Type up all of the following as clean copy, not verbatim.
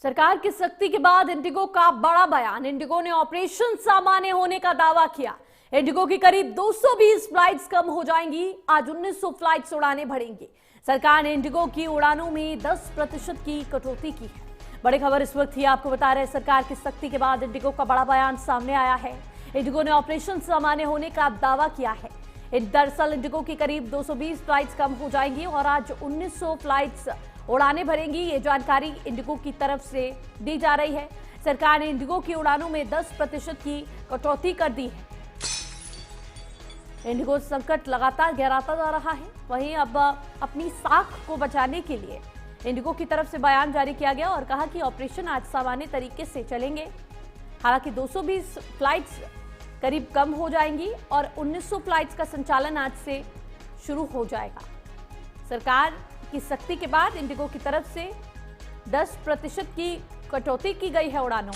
सरकार की सख्ती के बाद इंडिगो का बड़ा बयान। इंडिगो ने ऑपरेशन सामान्य होने का दावा किया। इंडिगो की करीब 220 फ्लाइट्स कम हो जाएंगी। आज 1900 फ्लाइट्स उड़ानें बढ़ेंगी। सरकार ने इंडिगो की उड़ानों में 10% की कटौती की है। बड़ी खबर इस वक्त ही आपको बता रहे हैं, सरकार की सख्ती के बाद इंडिगो का बड़ा बयान सामने आया है। इंडिगो ने ऑपरेशन सामान्य होने का दावा किया है। दरअसल इंडिगो की करीब 220 फ्लाइट्स कम हो जाएंगी और आज 1900 फ्लाइट्स उड़ानें भरेंगी। ये जानकारी इंडिगो की तरफ से दी जा रही है। सरकार ने इंडिगो की उड़ानों में 10% की कटौती कर दी है। इंडिगो संकट लगातार गहराता जा रहा है। वहीं अब अपनी साख को बचाने के लिए इंडिगो की तरफ से बयान जारी किया गया और कहा कि ऑपरेशन आज सामान्य तरीके से चलेंगे। हालांकि 220 फ्लाइट्स करीब कम हो जाएंगी और 1900 फ्लाइट्स का संचालन आज से शुरू हो जाएगा। सरकार की सख्ती के बाद इंडिगो की तरफ से 10% की कटौती की गई है उड़ानों।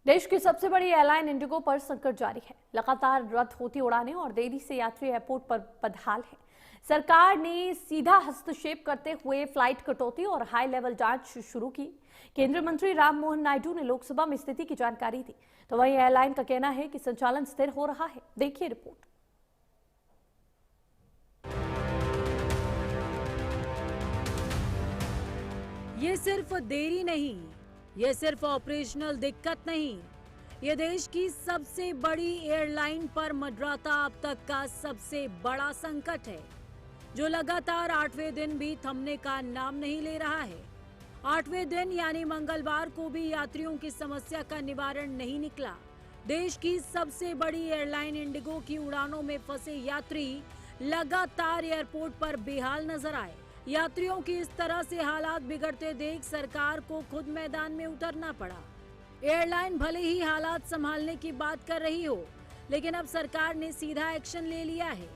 देश की सबसे बड़ी एयरलाइन इंडिगो पर संकट जारी है। लगातार रद्द होती उड़ानें और देरी से यात्री एयरपोर्ट पर बदहाल है। सरकार ने सीधा हस्तक्षेप करते हुए फ्लाइट कटौती और हाई लेवल जांच शुरू की। केंद्रीय मंत्री राम मोहन नायडू ने लोकसभा में स्थिति की जानकारी दी। तो वहीं एयरलाइन का कहना है कि संचालन स्थिर हो रहा है। देखिए रिपोर्ट। ये सिर्फ देरी नहीं, ये सिर्फ ऑपरेशनल दिक्कत नहीं, ये देश की सबसे बड़ी एयरलाइन पर मंडराता अब तक का सबसे बड़ा संकट है, जो लगातार 8वें दिन भी थमने का नाम नहीं ले रहा है। 8वें दिन यानी मंगलवार को भी यात्रियों की समस्या का निवारण नहीं निकला। देश की सबसे बड़ी एयरलाइन इंडिगो की उड़ानों में फंसे यात्री लगातार एयरपोर्ट पर बेहाल नजर आए। यात्रियों की इस तरह से हालात बिगड़ते देख सरकार को खुद मैदान में उतरना पड़ा। एयरलाइन भले ही हालात संभालने की बात कर रही हो, लेकिन अब सरकार ने सीधा एक्शन ले लिया है।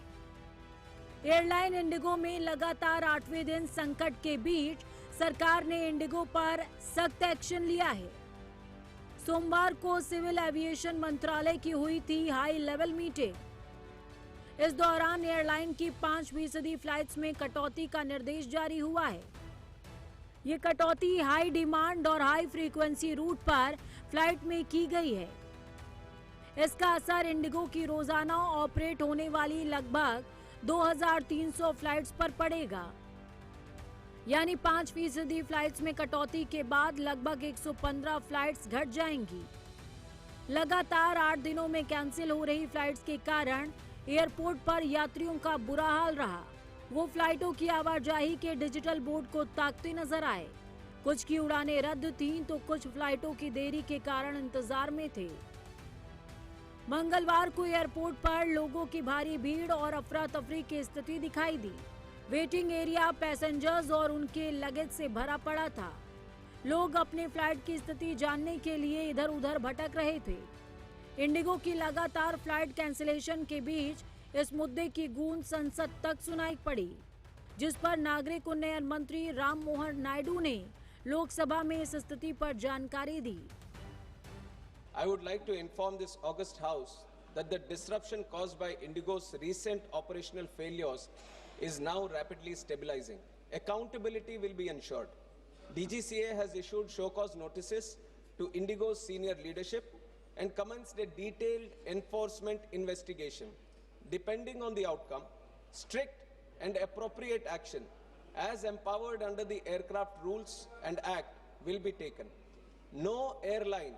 एयरलाइन इंडिगो में लगातार 8वें दिन संकट के बीच सरकार ने इंडिगो पर सख्त एक्शन लिया है। सोमवार को सिविल एविएशन मंत्रालय की हुई थी हाई लेवल मीटिंग। इस दौरान एयरलाइन की 5% फ्लाइट्स में कटौती का निर्देश जारी हुआ है। ये कटौती हाई डिमांड और हाई फ्रीक्वेंसी रूट पर फ्लाइट में की गई है। इसका असर इंडिगो की रोजाना ऑपरेट होने वाली लगभग 2300 फ्लाइट्स पर पड़ेगा। यानी 5% फ्लाइट्स में कटौती के बाद लगभग 115 फ्लाइट्स घट जाएंगी। लगातार 8 दिनों में कैंसिल हो रही फ्लाइट्स के कारण एयरपोर्ट पर यात्रियों का बुरा हाल रहा। वो फ्लाइटों की आवाजाही के डिजिटल बोर्ड को ताकते नजर आए। कुछ की उड़ानें रद्द थीं तो कुछ फ्लाइटों की देरी के कारण इंतजार में थे। मंगलवार को एयरपोर्ट पर लोगों की भारी भीड़ और अफरा तफरी की स्थिति दिखाई दी। वेटिंग एरिया पैसेंजर्स और उनके लगेज से भरा पड़ा था। लोग अपने फ्लाइट की स्थिति जानने के लिए इधर उधर भटक रहे थे। इंडिगो की लगातार फ्लाइट कैंसिलेशन के बीच इस मुद्दे की गूंज संसद तक सुनाई पड़ी, जिस पर नागरिक उन्नयन मंत्री राम मोहन नायडू ने लोकसभा में इस स्थिति पर जानकारी दी। I would like to inform this august house that the disruption caused by Indigo's recent operational failures is now rapidly stabilizing. Accountability will be ensured. DGCA has issued show cause notices to Indigo's senior leadership and commenced a detailed enforcement investigation. Depending on the outcome, strict and appropriate action as empowered under the aircraft rules and act will be taken. No airline,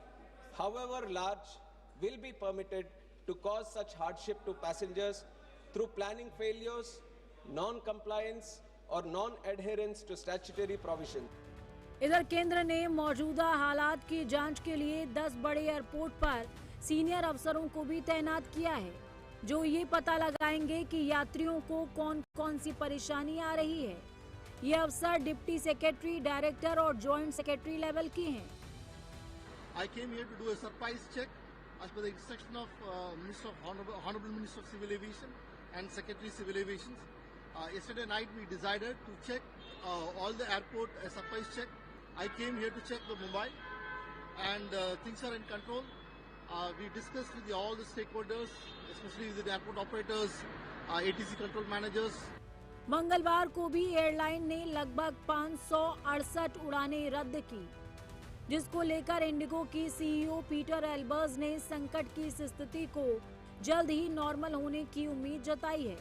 however large, will be permitted to cause such hardship to passengers through planning failures, non-compliance or non-adherence to statutory provisions. इधर केंद्र ने मौजूदा हालात की जांच के लिए 10 बड़े एयरपोर्ट पर सीनियर अफसरों को भी तैनात किया है, जो ये पता लगाएंगे कि यात्रियों को कौन कौन सी परेशानी आ रही है। ये अफसर डिप्टी सेक्रेटरी, डायरेक्टर और जॉइंट सेक्रेटरी लेवल के हैं। I came here to do a surprise check as per the instruction of Honorable Minister of Civil Aviation and Secretary Civil Aviation. Yesterday night we decided to check all the airport, a surprise check. I came here to check the Mumbai and things are in control. We discussed with all the stakeholders, especially with the airport operators, ATC control managers. मंगलवार को भी airline ने लगभग 568 उड़ानें रद्द की, जिसको लेकर इंडिगो की सीईओ पीटर एल्बर्स ने संकट की इस स्थिति को जल्द ही नॉर्मल होने की उम्मीद जताई है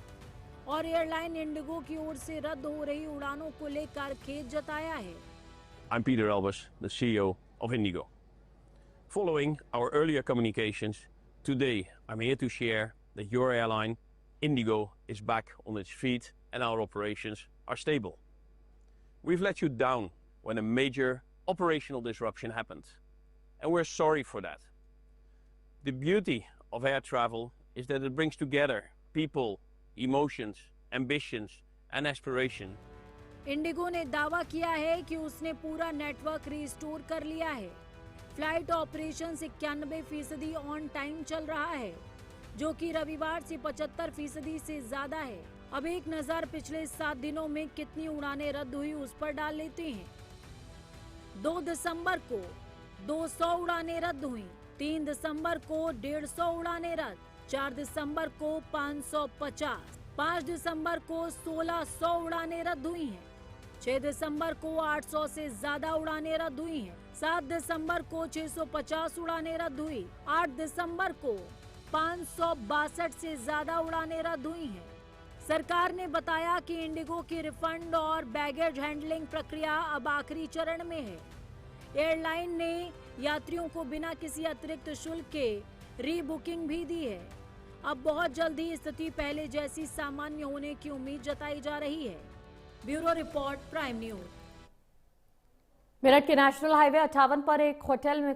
और एयरलाइन इंडिगो की ओर से रद्द हो रही उड़ानों को लेकर खेद जताया है। I'm Peter Elbers, the CEO of Indigo. Following our earlier communications, today I'm here to share that your airline, Indigo, is back on its feet and our operations are stable. We've let you down when a major operational disruption happened, and we're sorry for that. The beauty of air travel is that it brings together people, emotions, ambitions and aspiration. Indigo ने दावा किया है कि उसने पूरा network restore कर लिया है। फ्लाइट ऑपरेशन 91% ऑन टाइम चल रहा है, जो कि रविवार से 75% से ज्यादा है। अब एक नजर पिछले 7 दिनों में कितनी उड़ानें रद्द हुई उस पर डाल लेते हैं। 2 दिसंबर को 200 उड़ानें रद्द हुई, 3 दिसंबर को 150 उड़ानें रद्द, 4 दिसंबर को 550, 5 दिसंबर को 1600 उड़ानें रद्द हुई हैं, 6 दिसंबर को 800 से ज्यादा उड़ानें रद्द हुई हैं, 7 दिसंबर को 650 उड़ानें रद्द हुई, 8 दिसंबर को 562 से ज्यादा उड़ानें रद्द हुई हैं। सरकार ने बताया कि इंडिगो की रिफंड और बैगेज हैंडलिंग प्रक्रिया अब आखिरी चरण में है। एयरलाइन ने यात्रियों को बिना किसी अतिरिक्त शुल्क के रीबुकिंग भी दी है। अब बहुत जल्दी स्थिति पहले जैसी सामान्य होने की उम्मीद जताई जा रही है। Bureau report, prime news. Meerut के नेशनल हाईवे 58 पर एक होटल में